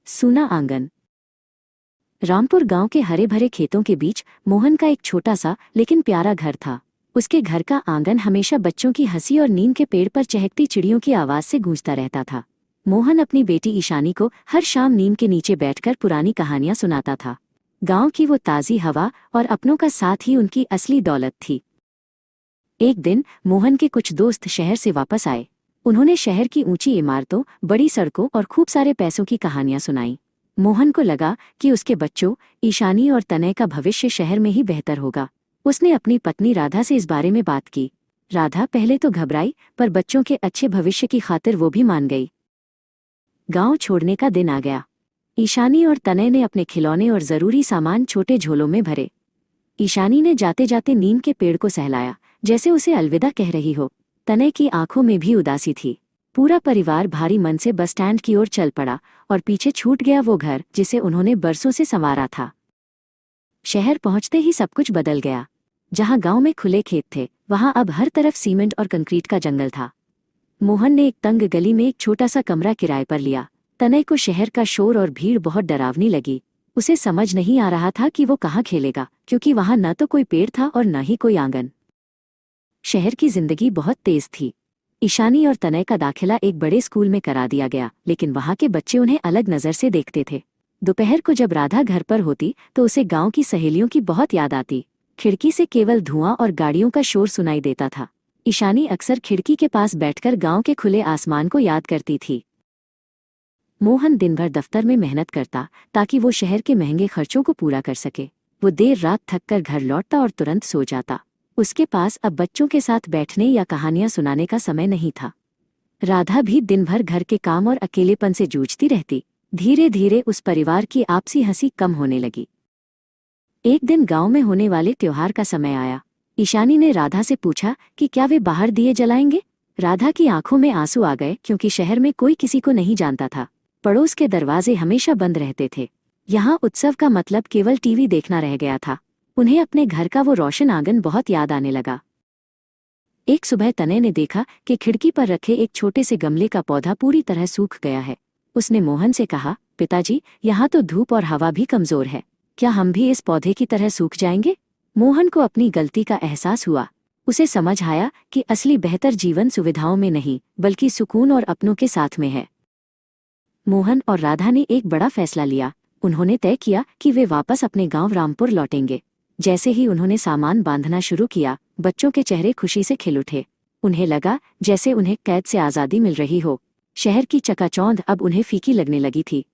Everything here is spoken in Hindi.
सूना आंगन। रामपुर गांव के हरे भरे खेतों के बीच मोहन का एक छोटा सा लेकिन प्यारा घर था। उसके घर का आंगन हमेशा बच्चों की हंसी और नीम के पेड़ पर चहकती चिड़ियों की आवाज से गूंजता रहता था। मोहन अपनी बेटी ईशानी को हर शाम नीम के नीचे बैठकर पुरानी कहानियां सुनाता था। गांव की वो ताज़ी हवा और अपनों का साथ ही उनकी असली दौलत थी। एक दिन मोहन के कुछ दोस्त शहर से वापस आए। उन्होंने शहर की ऊंची इमारतों, बड़ी सड़कों और खूब सारे पैसों की कहानियां सुनाई। मोहन को लगा कि उसके बच्चों ईशानी और तनय का भविष्य शहर में ही बेहतर होगा। उसने अपनी पत्नी राधा से इस बारे में बात की। राधा पहले तो घबराई, पर बच्चों के अच्छे भविष्य की खातिर वो भी मान गई। गांव छोड़ने का दिन आ गया। ईशानी और तनय ने अपने खिलौने और जरूरी सामान छोटे झोलों में भरे। ईशानी ने जाते जाते नीम के पेड़ को सहलाया, जैसे उसे अलविदा कह रही हो। तनय की आंखों में भी उदासी थी। पूरा परिवार भारी मन से बस स्टैंड की ओर चल पड़ा और पीछे छूट गया वो घर जिसे उन्होंने बरसों से संवारा था। शहर पहुंचते ही सब कुछ बदल गया। जहां गांव में खुले खेत थे, वहां अब हर तरफ सीमेंट और कंक्रीट का जंगल था। मोहन ने एक तंग गली में एक छोटा सा कमरा किराए पर लिया। तनय को शहर का शोर और भीड़ बहुत डरावनी लगी। उसे समझ नहीं आ रहा था कि वो कहाँ खेलेगा, क्योंकि वहां न तो कोई पेड़ था और न ही कोई आंगन। शहर की जिंदगी बहुत तेज थी। ईशानी और तनय का दाखिला एक बड़े स्कूल में करा दिया गया, लेकिन वहां के बच्चे उन्हें अलग नजर से देखते थे। दोपहर को जब राधा घर पर होती तो उसे गांव की सहेलियों की बहुत याद आती। खिड़की से केवल धुआं और गाड़ियों का शोर सुनाई देता था। ईशानी अक्सर खिड़की के पास बैठकर गांव के खुले आसमान को याद करती थी। मोहन दिन भर दफ्तर में मेहनत करता ताकि वो शहर के महंगे खर्चों को पूरा कर सके। वो देर रात थककर घर लौटता और तुरंत सो जाता। उसके पास अब बच्चों के साथ बैठने या कहानियां सुनाने का समय नहीं था। राधा भी दिन भर घर के काम और अकेलेपन से जूझती रहती। धीरे धीरे उस परिवार की आपसी हंसी कम होने लगी। एक दिन गांव में होने वाले त्योहार का समय आया। ईशानी ने राधा से पूछा कि क्या वे बाहर दिए जलाएंगे। राधा की आंखों में आंसू आ गए, क्योंकि शहर में कोई किसी को नहीं जानता था। पड़ोस के दरवाजे हमेशा बंद रहते थे। यहाँ उत्सव का मतलब केवल टीवी देखना रह गया था। उन्हें अपने घर का वो रोशन आंगन बहुत याद आने लगा। एक सुबह तनय ने देखा कि खिड़की पर रखे एक छोटे से गमले का पौधा पूरी तरह सूख गया है। उसने मोहन से कहा, पिताजी, यहाँ तो धूप और हवा भी कमजोर है। क्या हम भी इस पौधे की तरह सूख जाएंगे? मोहन को अपनी गलती का एहसास हुआ। उसे समझ आया कि असली बेहतर जीवन सुविधाओं में नहीं, बल्कि सुकून और अपनों के साथ में है। मोहन और राधा ने एक बड़ा फैसला लिया। उन्होंने तय किया कि वे वापस अपने गांव रामपुर लौटेंगे। जैसे ही उन्होंने सामान बांधना शुरू किया, बच्चों के चेहरे खुशी से खिल उठे। उन्हें लगा जैसे उन्हें कैद से आज़ादी मिल रही हो। शहर की चकाचौंध अब उन्हें फीकी लगने लगी थी।